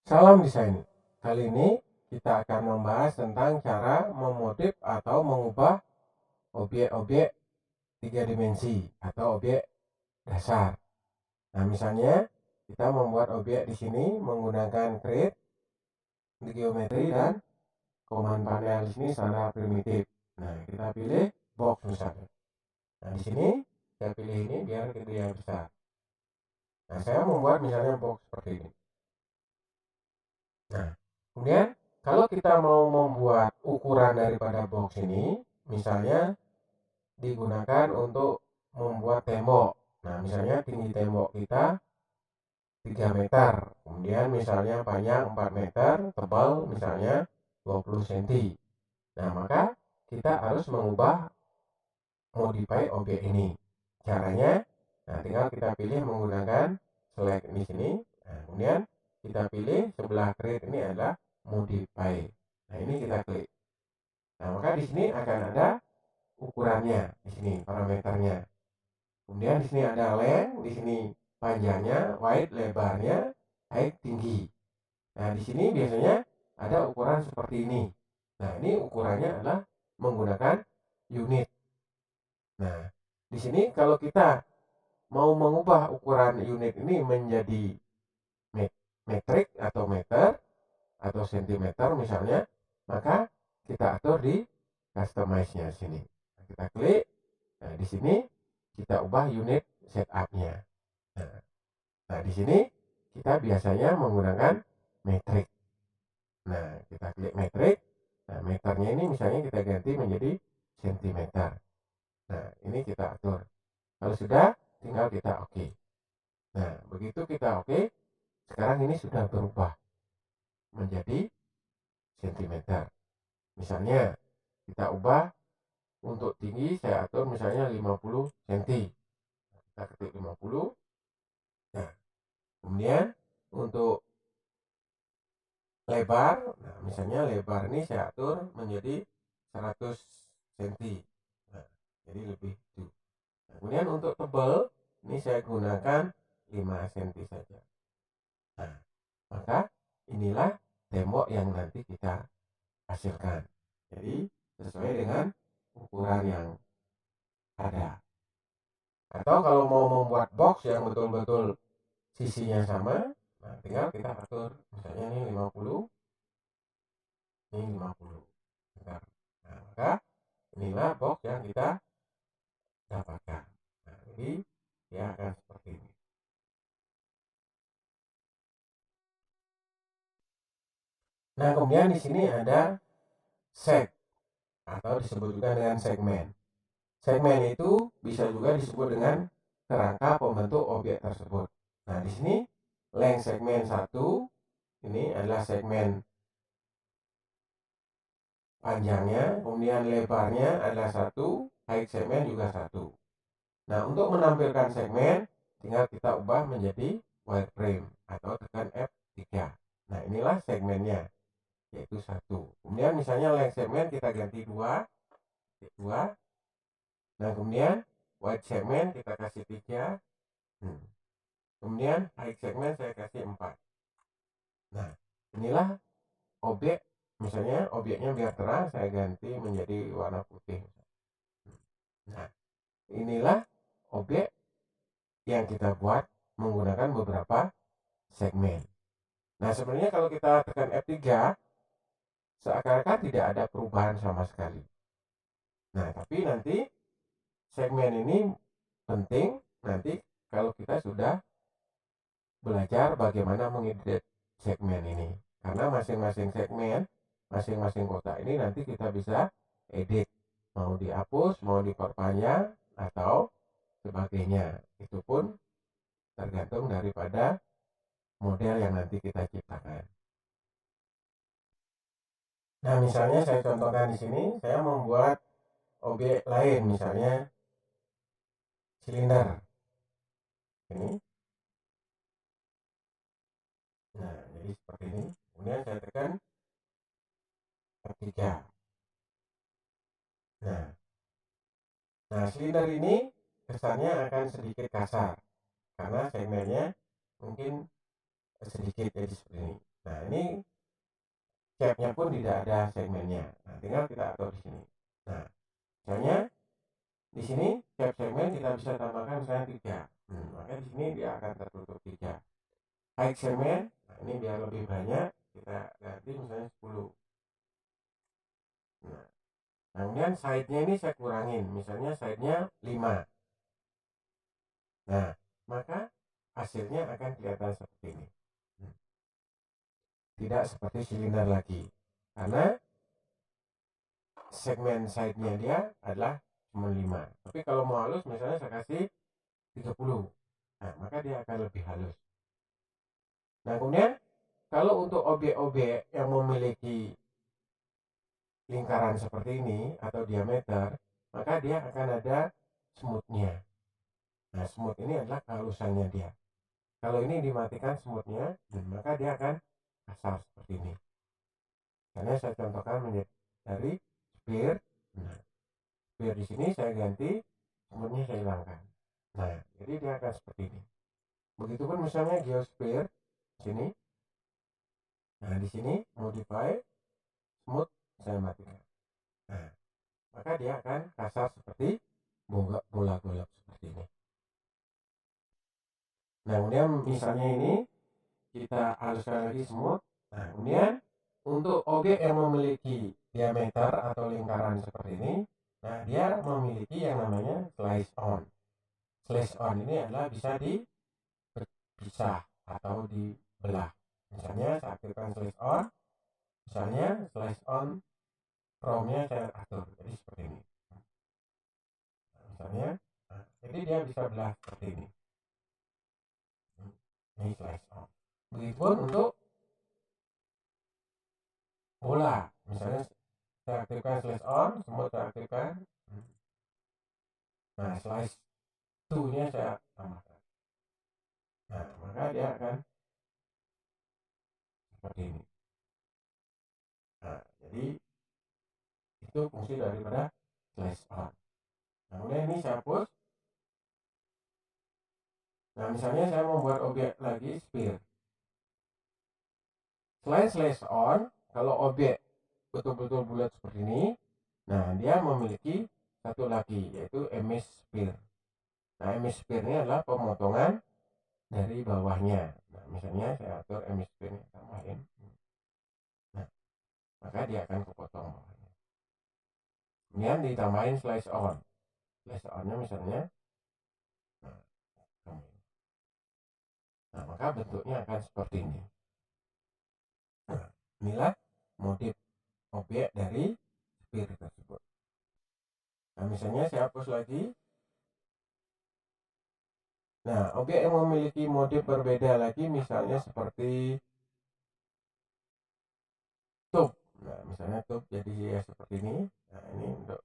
Salam desain. Kali ini kita akan membahas tentang cara memotif atau mengubah objek-objek tiga dimensi atau objek dasar. Nah, misalnya kita membuat objek di sini menggunakan create, geometri dan command panel di sini standar primitif. Nah, kita pilih box misalnya. Nah, di sini saya pilih ini biar dia besar. Nah, saya membuat misalnya box seperti ini. Nah, kemudian kalau kita mau membuat ukuran daripada box ini, misalnya digunakan untuk membuat tembok. Nah, misalnya tinggi tembok kita 3 meter, kemudian misalnya panjang 4 meter, tebal misalnya 20 cm. Nah, maka kita harus mengubah modify objek ini. Caranya, nah tinggal kita pilih menggunakan select di sini. Nah, kemudian kita pilih sebelah create ini adalah modify. Nah, ini kita klik. Nah, maka di sini akan ada ukurannya, di sini parameternya. Kemudian di sini ada length, di sini panjangnya, width lebarnya, height tinggi. Nah, di sini biasanya ada ukuran seperti ini. Nah, ini ukurannya adalah menggunakan unit. Nah, di sini kalau kita mau mengubah ukuran unit ini menjadi metrik atau meter atau sentimeter misalnya, maka kita atur di customize-nya sini. Nah, kita klik. Nah, di sini kita ubah unit setup-nya. Nah, nah, di sini kita biasanya menggunakan metrik. Nah, kita klik metrik. Nah, meternya ini misalnya kita ganti menjadi sentimeter. Nah, ini kita atur. Kalau sudah, tinggal kita oke. Nah, begitu kita oke, sekarang ini sudah berubah menjadi sentimeter. Misalnya, kita ubah untuk tinggi, saya atur misalnya 50 cm. Kita ketik 50. Nah, kemudian untuk lebar, nah misalnya lebar ini saya atur menjadi 100 cm. Nah, jadi lebih itu. Nah, kemudian untuk tebal, ini saya gunakan 5 cm saja. Nah, maka inilah tembok yang nanti kita hasilkan. Jadi sesuai dengan ukuran yang ada. Atau kalau mau membuat box yang betul-betul sisinya sama, nah tinggal kita atur. Misalnya ini 50, ini 50. Nah, maka inilah box yang kita dapatkan. Nah, jadi dia akan seperti ini. Nah, kemudian di sini ada seg atau disebut juga dengan segmen. Segmen itu bisa juga disebut dengan kerangka pembentuk objek tersebut. Nah, di sini length segmen 1 ini adalah segmen panjangnya, kemudian lebarnya adalah 1, height segmen juga 1. Nah, untuk menampilkan segmen tinggal kita ubah menjadi wireframe atau tekan F3. Nah, inilah segmennya yaitu 1. Kemudian misalnya length segmen kita ganti 2, 2. Nah, kemudian wide segmen kita kasih 3. Kemudian height segmen saya kasih 4. Nah, inilah objek. Misalnya objeknya biar terang saya ganti menjadi warna putih. Nah, inilah objek yang kita buat menggunakan beberapa segmen. Nah, sebenarnya kalau kita tekan F3 seakan-akan tidak ada perubahan sama sekali. Nah, tapi nanti segmen ini penting nanti kalau kita sudah belajar bagaimana mengedit segmen ini. Karena masing-masing segmen, masing-masing kotak ini nanti kita bisa edit. Mau dihapus, mau diperpanjang, atau sebagainya. Itu pun tergantung daripada model yang nanti kita ciptakan. Nah, misalnya saya contohkan di sini, saya membuat objek lain, misalnya silinder. Ini. Nah, jadi seperti ini. Kemudian saya tekan F3. Nah, silinder ini kesannya akan sedikit kasar karena segmennya mungkin sedikit jadi seperti ini. Nah, ini shape-nya pun tidak ada segmennya. Nah, tinggal kita atur di sini. Nah, misalnya di sini shape segmen kita bisa tambahkan misalnya 3. Maka di sini dia akan tertutup 3. Height segmen, nah ini biar lebih banyak kita ganti misalnya 10. Nah, kemudian side-nya ini saya kurangin, misalnya side-nya 5. Nah, maka hasilnya akan kelihatan seperti ini. Tidak seperti silinder lagi. Karena segmen side-nya dia adalah cuma 5. Tapi kalau mau halus misalnya saya kasih 30. Nah, maka dia akan lebih halus. Nah, kemudian kalau untuk objek-objek yang memiliki lingkaran seperti ini atau diameter, maka dia akan ada smooth-nya. Nah, smooth ini adalah kehalusannya dia. Kalau ini dimatikan smooth-nya, maka dia akan kasar seperti ini. Karena saya contohkan menjadi dari spear. Nah, spear di sini saya ganti, smooth-nya saya hilangkan. Nah, jadi dia akan seperti ini. Begitupun misalnya geospear sini. Nah, di sini modify smooth saya matikan. Nah, maka dia akan kasar seperti bola golok seperti ini. Nah, kemudian misalnya ini kita haluskan lagi smooth. Nah, kemudian untuk objek yang memiliki diameter atau lingkaran seperti ini, nah dia memiliki yang namanya slice on. Slice on ini adalah bisa dipisah atau dibelah. Misalnya saya aktifkan slice on, misalnya slice on from-nya saya atur jadi seperti ini. Nah, misalnya, jadi dia bisa belah seperti ini. Ini slice on. Begitupun untuk bola, misalnya saya aktifkan slice on, semua saya aktifkan. Nah, slice 2-nya saya tambahkan. Nah, maka dia akan seperti ini. Nah, jadi itu fungsi daripada slice on. Nah, kemudian ini saya hapus. Nah, misalnya saya membuat objek lagi spear. Selain slice on, kalau objek betul-betul bulat seperti ini, nah dia memiliki satu lagi yaitu emiss spear. Nah, emiss spear ini adalah pemotongan dari bawahnya. Nah, misalnya saya atur emiss spear-nya tambahin. Nah, maka dia akan kepotong bawahnya. Kemudian ditambahin slice on. Slice on-nya misalnya, nah, nah maka bentuknya akan seperti ini. Nah, inilah motif objek dari spear tersebut. Nah, misalnya saya hapus lagi. Nah, objek yang memiliki motif berbeda lagi misalnya seperti tube. Nah, misalnya tube jadi ya seperti ini. Nah, ini untuk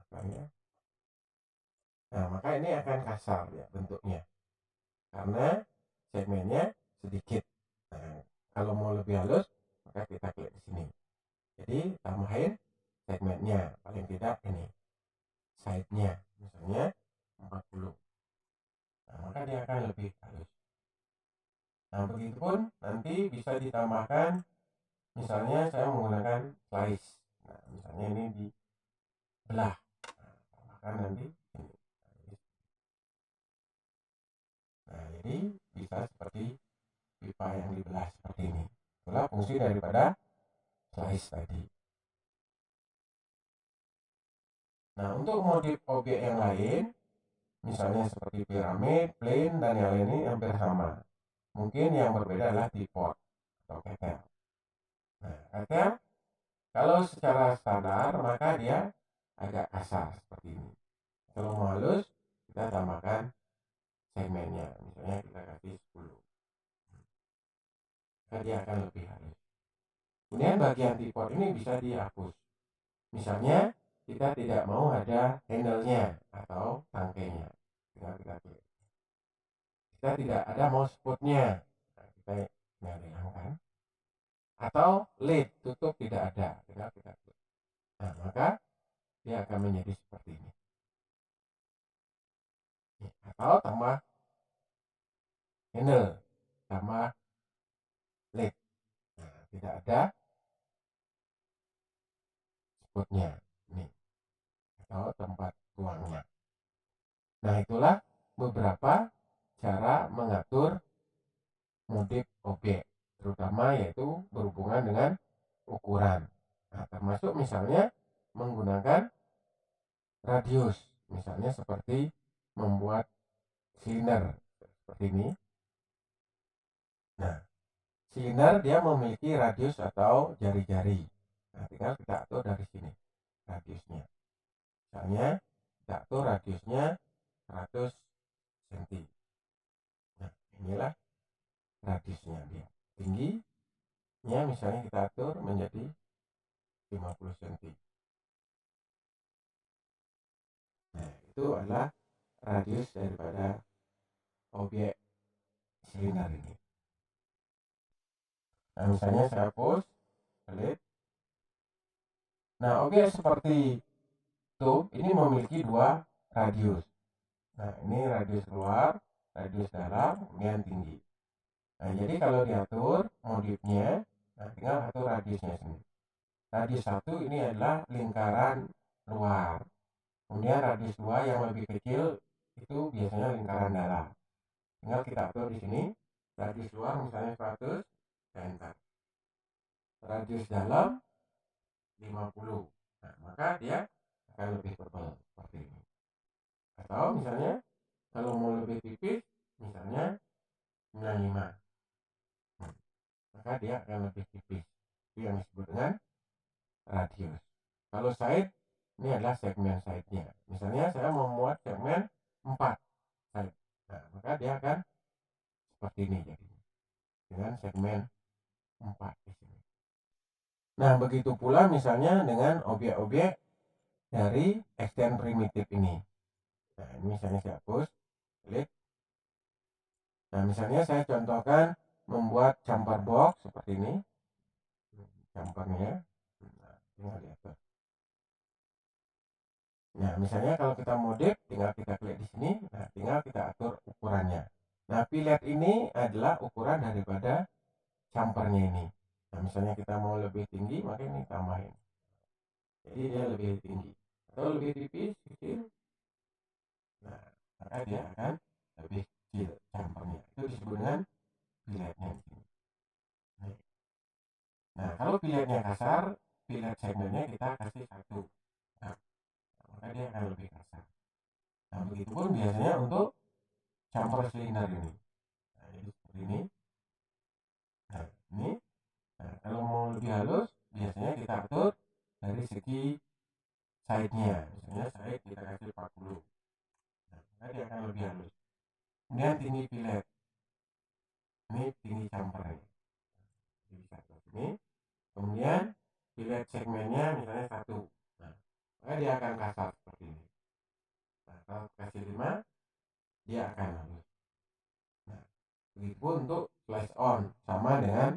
akarnya. Nah, maka ini akan kasar ya bentuknya. Karena segmennya sedikit. Nah, kalau mau lebih halus, maka kita klik di sini. Jadi, tambahin segmennya. Paling tidak ini. Side-nya. Misalnya 40. Nah, maka dia akan lebih halus. Nah, begitupun nanti bisa ditambahkan. Misalnya saya menggunakan slice. Nah, misalnya ini dibelah. Nah, tambahkan nanti ini. Nah, jadi bisa seperti pipa yang dibelah seperti ini. Itulah fungsi daripada slice tadi. Nah, untuk motif objek yang lain, misalnya seperti piramid, plane, dan yang lain ini hampir sama. Mungkin yang berbeda adalah tripod atau ketel. Nah, ketel kalau secara standar maka dia agak kasar seperti ini. Kalau mau halus, kita tambahkan segmennya. Misalnya kita kasih 10. Maka dia akan lebih halus. Kemudian bagian tripod ini bisa dihapus. Misalnya kita tidak mau ada handle-nya atau tangkainya. Tinggal kita klik. Kita tidak ada mau spotnya. Nah, kita hilangkan. Atau lid, tutup tidak ada. Tinggal kita klik. Nah, maka dia akan menjadi seperti ini. Atau tambah handle, tambah lid. tidak ada spotnya ini atau tempat tuangnya. Nah, itulah beberapa cara mengatur modif objek, terutama yaitu berhubungan dengan ukuran. Nah, termasuk misalnya menggunakan radius, misalnya seperti membuat silinder seperti ini. Nah, silinder dia memiliki radius atau jari-jari. Nah, tinggal kita atur dari sini radiusnya. Misalnya kita atur radiusnya 100 cm. Nah, inilah radiusnya dia. Tingginya misalnya kita atur menjadi 50 cm. Nah, itu adalah radius daripada objek silinder ini. Nah, misalnya saya hapus, klik. Nah, objek seperti tube ini memiliki dua radius. Nah, ini radius luar, radius dalam, kemudian tinggi. Nah, jadi kalau diatur modifnya, nah tinggal atur radiusnya sendiri. Radius 1 ini adalah lingkaran luar. Kemudian radius 2 yang lebih kecil itu biasanya lingkaran dalam. Tinggal kita atur di sini. Radius luar misalnya 100, enter. Radius dalam 50. Nah, maka dia akan lebih tebal seperti ini. Atau misalnya kalau mau lebih tipis, misalnya 95. Maka dia akan lebih tipis. Itu yang disebut dengan radius. Kalau side, ini adalah segmen side-nya. Misalnya saya mau membuat segmen 4 side. Nah, maka dia akan seperti ini jadinya. Dengan segmen 4 di sini. Nah, begitu pula misalnya dengan objek-objek dari extend primitif ini. Nah, ini misalnya saya hapus, klik. Nah, misalnya saya contohkan membuat jumper box seperti ini. Jumpernya. Nah, tinggal diatur. Nah, misalnya kalau kita modif, tinggal kita klik di sini. Nah, tinggal kita atur ukurannya. Nah, fillet ini adalah ukuran daripada jumpernya ini. Nah, misalnya kita mau lebih tinggi, maka ini tambahin. Jadi dia lebih tinggi. Atau lebih tipis, kecil. Nah, maka dia akan lebih kecil jumpernya. Itu disebut dengan filletnya. Nah, kalau filletnya kasar, fillet segmennya kita kasih 1. Nah, maka dia akan lebih kasar. Nah, begitupun biasanya untuk jumper silinder ini. Nah, jadi seperti ini. Nah, ini. Nah, kalau mau lebih halus, biasanya kita atur dari segi side-nya. Misalnya side kita kasih 40. Nah, maka dia akan lebih halus. Kemudian tinggi fillet. Ini tinggi jumpernya. Jadi bisa seperti ini. Kemudian fillet segmennya misalnya 1. Nah, maka dia akan kasar seperti ini. Nah, kalau kasih 5, dia akan halus. Nah, begitu untuk flash on sama dengan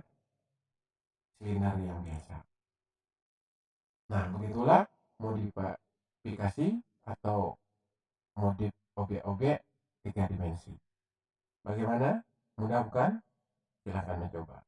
silinder yang biasa. Nah, begitulah modifikasi atau modif objek-objek 3 dimensi. Bagaimana? Mudah bukan? Silahkan mencoba.